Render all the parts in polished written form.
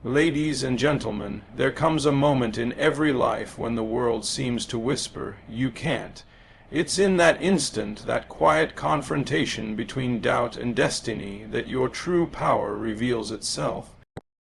Ladies and gentlemen, there comes a moment in every life when the world seems to whisper, "You can't." It's in that instant, that quiet confrontation between doubt and destiny, that your true power reveals itself.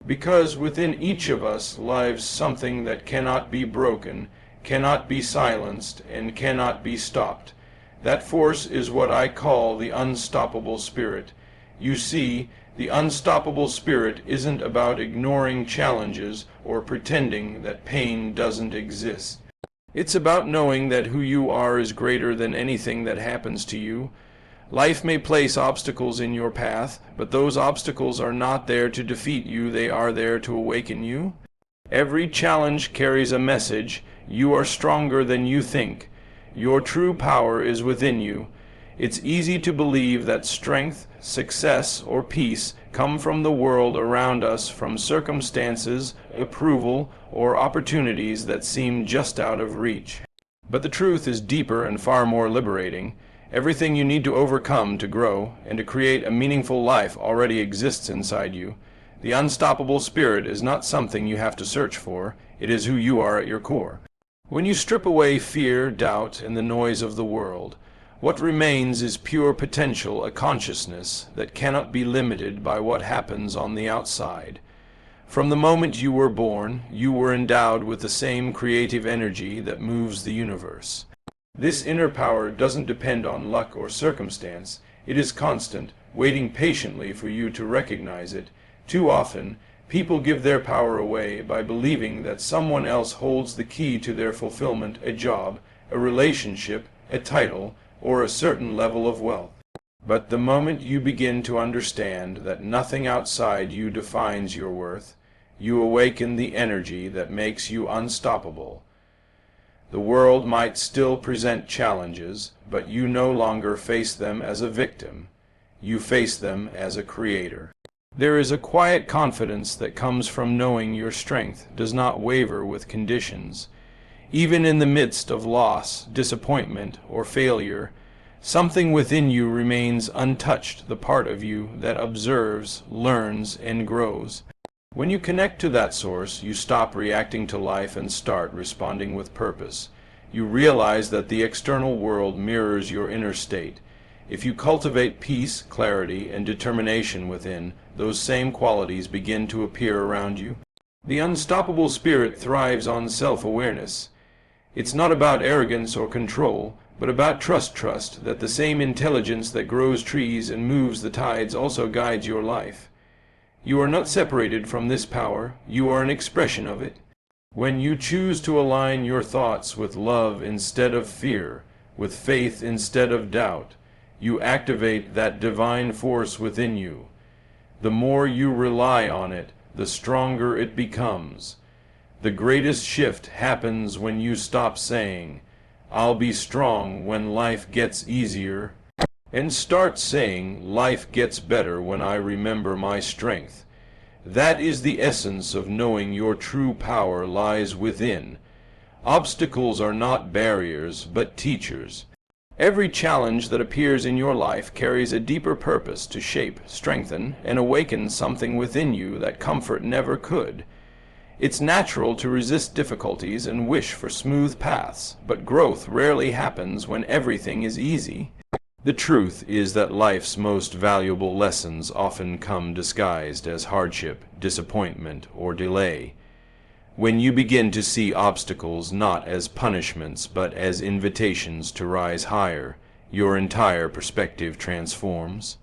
Because within each of us lies something that cannot be broken, cannot be silenced, and cannot be stopped. That force is what I call the unstoppable spirit. You see, the unstoppable spirit isn't about ignoring challenges or pretending that pain doesn't exist. It's about knowing that who you are is greater than anything that happens to you. Life may place obstacles in your path, but those obstacles are not there to defeat you, they are there to awaken you. Every challenge carries a message. You are stronger than you think. Your true power is within you. It's easy to believe that strength, success, or peace come from the world around us, from circumstances, approval, or opportunities that seem just out of reach. But the truth is deeper and far more liberating. Everything you need to overcome to grow and to create a meaningful life already exists inside you. The unstoppable spirit is not something you have to search for. It is who you are at your core. When you strip away fear, doubt, and the noise of the world, what remains is pure potential, a consciousness that cannot be limited by what happens on the outside. From the moment you were born, you were endowed with the same creative energy that moves the universe. This inner power doesn't depend on luck or circumstance. It is constant, waiting patiently for you to recognize it. Too often, people give their power away by believing that someone else holds the key to their fulfillment, a job, a relationship, a title, or a certain level of wealth. But the moment you begin to understand that nothing outside you defines your worth, you awaken the energy that makes you unstoppable. The world might still present challenges, but you no longer face them as a victim. You face them as a creator. There is a quiet confidence that comes from knowing your strength does not waver with conditions. Even in the midst of loss, disappointment, or failure, something within you remains untouched, the part of you that observes, learns, and grows. When you connect to that source, you stop reacting to life and start responding with purpose. You realize that the external world mirrors your inner state. If you cultivate peace, clarity, and determination within, those same qualities begin to appear around you. The unstoppable spirit thrives on self-awareness. It's not about arrogance or control, but about trust that the same intelligence that grows trees and moves the tides also guides your life. You are not separated from this power. You are an expression of it. When you choose to align your thoughts with love instead of fear, with faith instead of doubt, you activate that divine force within you. The more you rely on it, the stronger it becomes. The greatest shift happens when you stop saying, "I'll be strong when life gets easier," and start saying, "Life gets better when I remember my strength." That is the essence of knowing your true power lies within. Obstacles are not barriers, but teachers. Every challenge that appears in your life carries a deeper purpose to shape, strengthen, and awaken something within you that comfort never could. It's natural to resist difficulties and wish for smooth paths, but growth rarely happens when everything is easy. The truth is that life's most valuable lessons often come disguised as hardship, disappointment, or delay. When you begin to see obstacles not as punishments but as invitations to rise higher, your entire perspective transforms.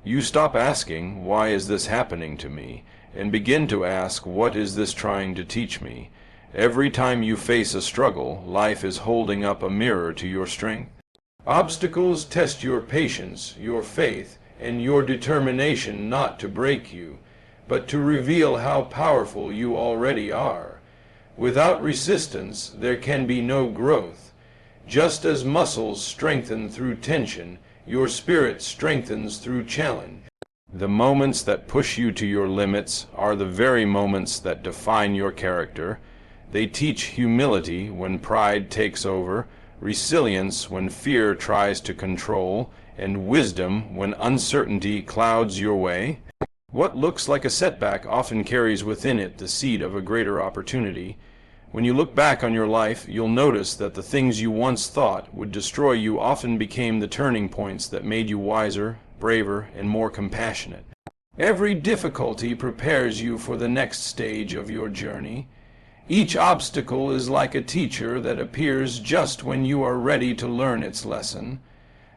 You stop asking, "Why is this happening to me?" and begin to ask, "What is this trying to teach me?" Every time you face a struggle, life is holding up a mirror to your strength. Obstacles test your patience, your faith, and your determination not to break you, but to reveal how powerful you already are. Without resistance, there can be no growth. Just as muscles strengthen through tension, your spirit strengthens through challenge. The moments that push you to your limits are the very moments that define your character. They teach humility when pride takes over, resilience when fear tries to control, and wisdom when uncertainty clouds your way. What looks like a setback often carries within it the seed of a greater opportunity. When you look back on your life, you'll notice that the things you once thought would destroy you often became the turning points that made you wiser, braver, and more compassionate. Every difficulty prepares you for the next stage of your journey. Each obstacle is like a teacher that appears just when you are ready to learn its lesson.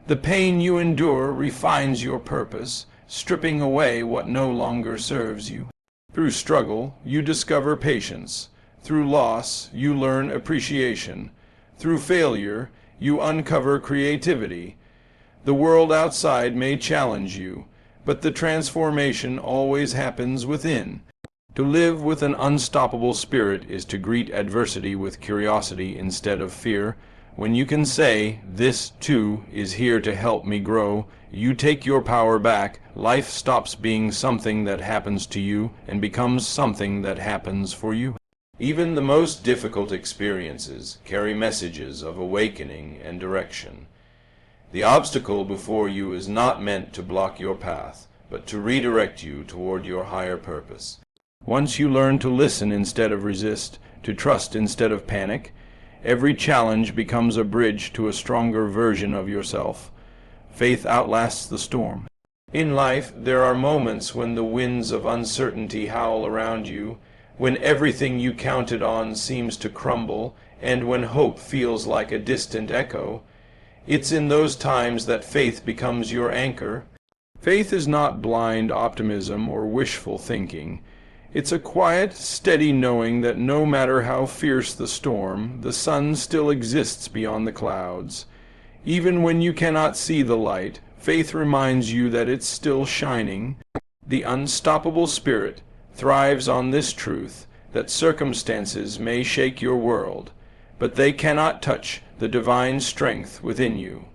The pain you endure refines your purpose, stripping away what no longer serves you. Through struggle, you discover patience. Through loss, you learn appreciation. Through failure, you uncover creativity. The world outside may challenge you, but the transformation always happens within. To live with an unstoppable spirit is to greet adversity with curiosity instead of fear. When you can say, "This, too, is here to help me grow," you take your power back. Life stops being something that happens to you and becomes something that happens for you. Even the most difficult experiences carry messages of awakening and direction. The obstacle before you is not meant to block your path, but to redirect you toward your higher purpose. Once you learn to listen instead of resist, to trust instead of panic, every challenge becomes a bridge to a stronger version of yourself. Faith outlasts the storm. In life, there are moments when the winds of uncertainty howl around you, when everything you counted on seems to crumble, and when hope feels like a distant echo. It's in those times that faith becomes your anchor. Faith is not blind optimism or wishful thinking. It's a quiet, steady knowing that no matter how fierce the storm, the sun still exists beyond the clouds. Even when you cannot see the light, faith reminds you that it's still shining. The unstoppable spirit thrives on this truth, that circumstances may shake your world, but they cannot touch the divine strength within you.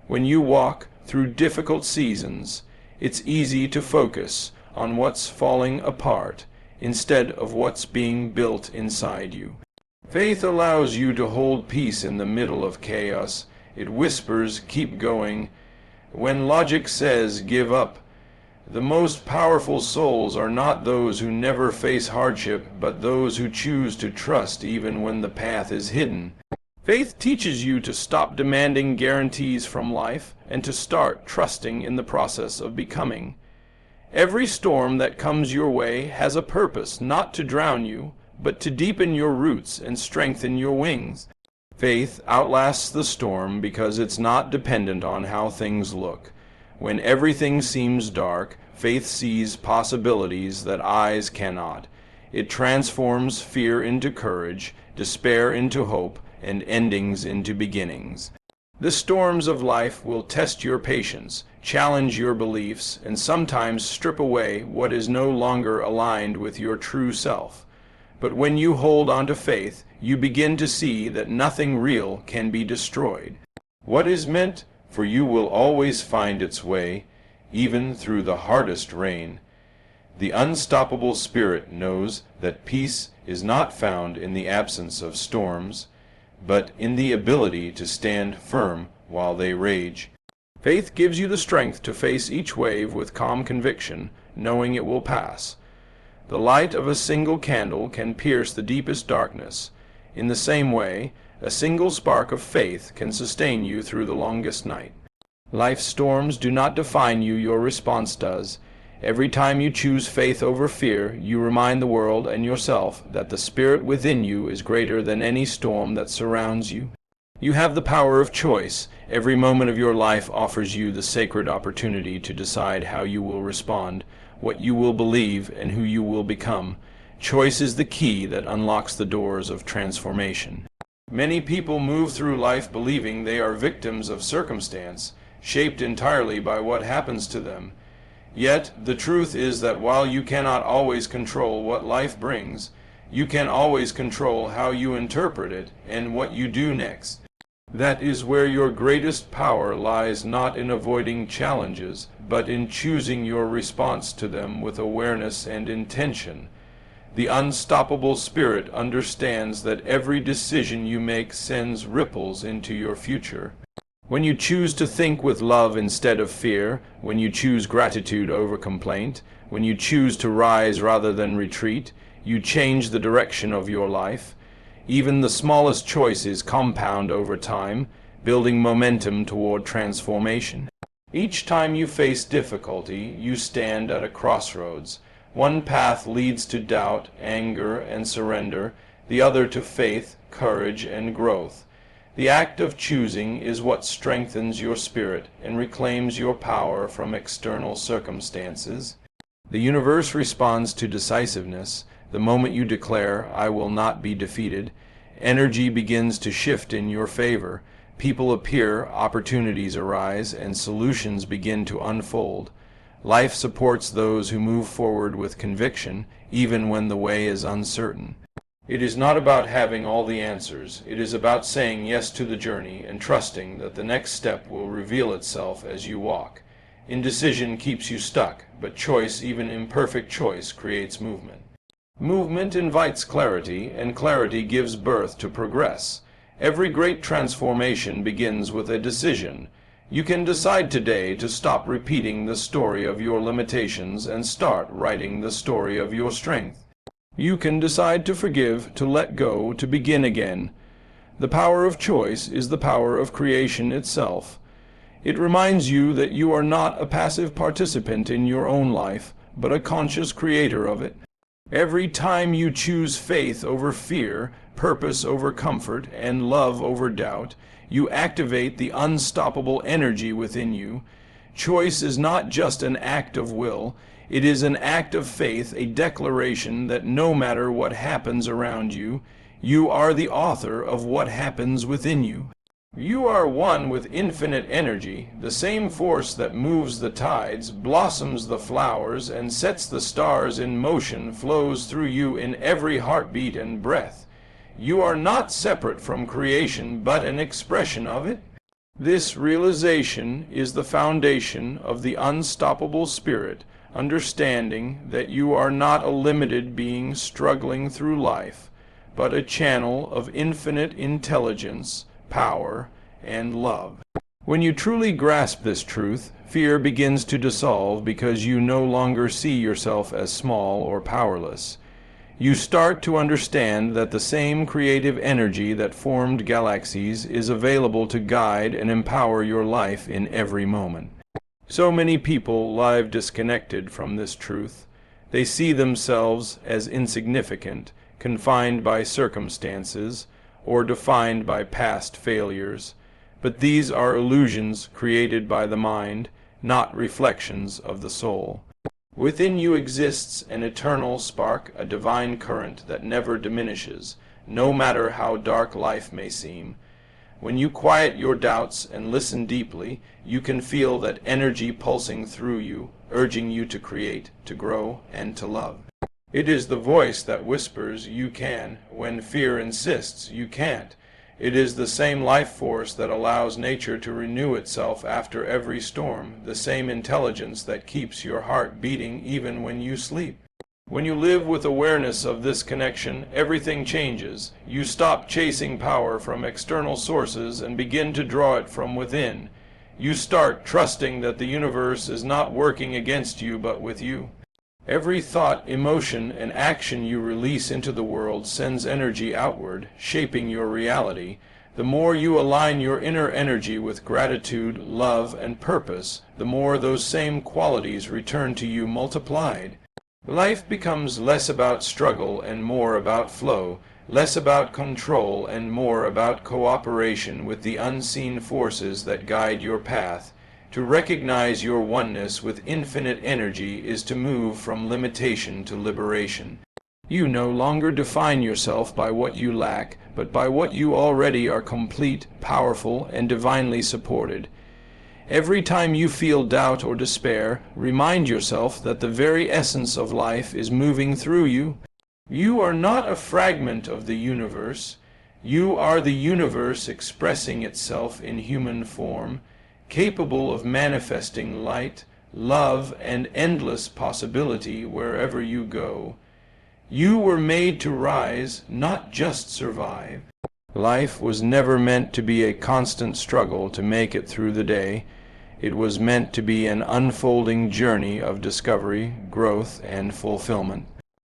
When you walk through difficult seasons, it's easy to focus on what's falling apart instead of what's being built inside you. Faith allows you to hold peace in the middle of chaos. It whispers, "Keep going," when logic says, "Give up." The most powerful souls are not those who never face hardship, but those who choose to trust even when the path is hidden. Faith teaches you to stop demanding guarantees from life and to start trusting in the process of becoming. Every storm that comes your way has a purpose, not to drown you, but to deepen your roots and strengthen your wings. Faith outlasts the storm because it's not dependent on how things look. When everything seems dark, faith sees possibilities that eyes cannot. It transforms fear into courage, despair into hope, and endings into beginnings. The storms of life will test your patience, challenge your beliefs, and sometimes strip away what is no longer aligned with your true self. But when you hold on to faith, you begin to see that nothing real can be destroyed. What is meant for you will always find its way, even through the hardest rain. The unstoppable spirit knows that peace is not found in the absence of storms, but in the ability to stand firm while they rage. Faith gives you the strength to face each wave with calm conviction, knowing it will pass. The light of a single candle can pierce the deepest darkness. In the same way, a single spark of faith can sustain you through the longest night. Life's storms do not define you, your response does. Every time you choose faith over fear, you remind the world and yourself that the spirit within you is greater than any storm that surrounds you. You have the power of choice. Every moment of your life offers you the sacred opportunity to decide how you will respond, what you will believe, and who you will become. Choice is the key that unlocks the doors of transformation. Many people move through life believing they are victims of circumstance, shaped entirely by what happens to them. Yet, the truth is that while you cannot always control what life brings, you can always control how you interpret it and what you do next. That is where your greatest power lies, not in avoiding challenges, but in choosing your response to them with awareness and intention. The unstoppable spirit understands that every decision you make sends ripples into your future. When you choose to think with love instead of fear, when you choose gratitude over complaint, when you choose to rise rather than retreat, you change the direction of your life. Even the smallest choices compound over time, building momentum toward transformation. Each time you face difficulty, you stand at a crossroads. One path leads to doubt, anger, and surrender, the other to faith, courage, and growth. The act of choosing is what strengthens your spirit and reclaims your power from external circumstances. The universe responds to decisiveness. The moment you declare, "I will not be defeated," energy begins to shift in your favor. People appear, opportunities arise, and solutions begin to unfold. Life supports those who move forward with conviction, even when the way is uncertain. It is not about having all the answers. It is about saying yes to the journey and trusting that the next step will reveal itself as you walk. Indecision keeps you stuck, but choice, even imperfect choice, creates movement. Movement invites clarity, and clarity gives birth to progress. Every great transformation begins with a decision. You can decide today to stop repeating the story of your limitations and start writing the story of your strength. You can decide to forgive, to let go, to begin again. The power of choice is the power of creation itself. It reminds you that you are not a passive participant in your own life, but a conscious creator of it. Every time you choose faith over fear, purpose over comfort, and love over doubt, you activate the unstoppable energy within you. Choice is not just an act of will. It is an act of faith, a declaration that no matter what happens around you, you are the author of what happens within you. You are one with infinite energy. The same force that moves the tides, blossoms the flowers, and sets the stars in motion flows through you in every heartbeat and breath. You are not separate from creation, but an expression of it. This realization is the foundation of the unstoppable spirit, understanding that you are not a limited being struggling through life, but a channel of infinite intelligence, power, and love. When you truly grasp this truth, fear begins to dissolve because you no longer see yourself as small or powerless. You start to understand that the same creative energy that formed galaxies is available to guide and empower your life in every moment. So many people live disconnected from this truth. They see themselves as insignificant, confined by circumstances, or defined by past failures. But these are illusions created by the mind, not reflections of the soul. Within you exists an eternal spark, a divine current that never diminishes, no matter how dark life may seem. When you quiet your doubts and listen deeply, you can feel that energy pulsing through you, urging you to create, to grow, and to love. It is the voice that whispers, "You can," when fear insists, "You can't." It is the same life force that allows nature to renew itself after every storm, the same intelligence that keeps your heart beating even when you sleep. When you live with awareness of this connection, everything changes. You stop chasing power from external sources and begin to draw it from within. You start trusting that the universe is not working against you but with you. Every thought, emotion, and action you release into the world sends energy outward, shaping your reality. The more you align your inner energy with gratitude, love, and purpose, the more those same qualities return to you multiplied. Life becomes less about struggle and more about flow, less about control and more about cooperation with the unseen forces that guide your path. To recognize your oneness with infinite energy is to move from limitation to liberation. You no longer define yourself by what you lack, but by what you already are complete, powerful, and divinely supported. Every time you feel doubt or despair, remind yourself that the very essence of life is moving through you. You are not a fragment of the universe. You are the universe expressing itself in human form, capable of manifesting light, love, and endless possibility wherever you go. You were made to rise, not just survive. Life was never meant to be a constant struggle to make it through the day. It was meant to be an unfolding journey of discovery, growth, and fulfillment.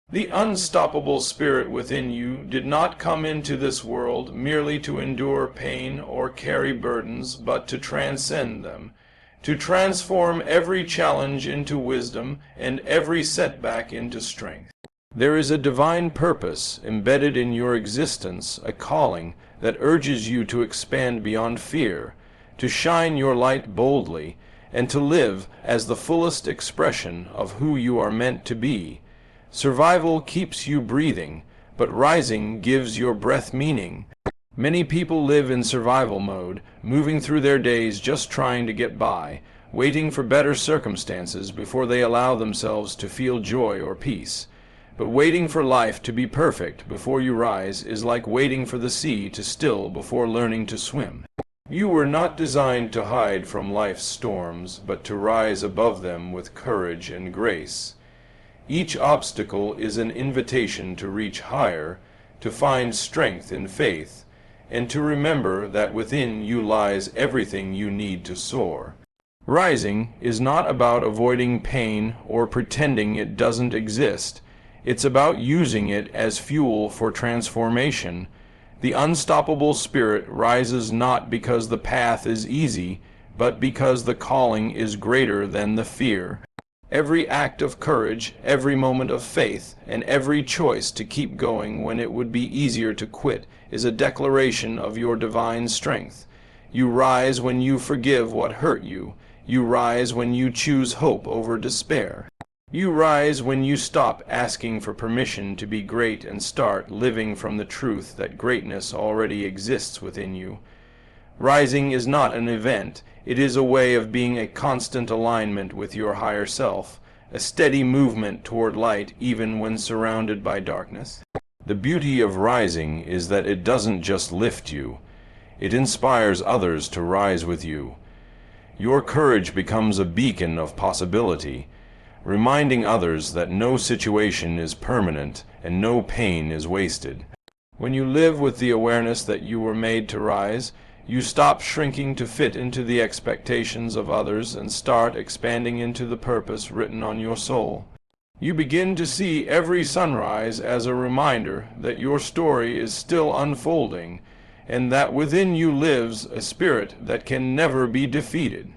The unstoppable spirit within you did not come into this world merely to endure pain or carry burdens, but to transcend them, to transform every challenge into wisdom and every setback into strength. There is a divine purpose embedded in your existence, a calling that urges you to expand beyond fear, to shine your light boldly, and to live as the fullest expression of who you are meant to be. Survival keeps you breathing, but rising gives your breath meaning. Many people live in survival mode, moving through their days just trying to get by, waiting for better circumstances before they allow themselves to feel joy or peace. But waiting for life to be perfect before you rise is like waiting for the sea to still before learning to swim. You were not designed to hide from life's storms, but to rise above them with courage and grace. Each obstacle is an invitation to reach higher, to find strength in faith, and to remember that within you lies everything you need to soar. Rising is not about avoiding pain or pretending it doesn't exist. It's about using it as fuel for transformation. The unstoppable spirit rises not because the path is easy, but because the calling is greater than the fear. Every act of courage, every moment of faith, and every choice to keep going when it would be easier to quit is a declaration of your divine strength. You rise when you forgive what hurt you. You rise when you choose hope over despair. You rise when you stop asking for permission to be great and start living from the truth that greatness already exists within you. Rising is not an event. It is a way of being a constant alignment with your higher self, a steady movement toward light even when surrounded by darkness. The beauty of rising is that it doesn't just lift you. It inspires others to rise with you. Your courage becomes a beacon of possibility, reminding others that no situation is permanent and no pain is wasted. When you live with the awareness that you were made to rise, you stop shrinking to fit into the expectations of others and start expanding into the purpose written on your soul. You begin to see every sunrise as a reminder that your story is still unfolding and that within you lives a spirit that can never be defeated.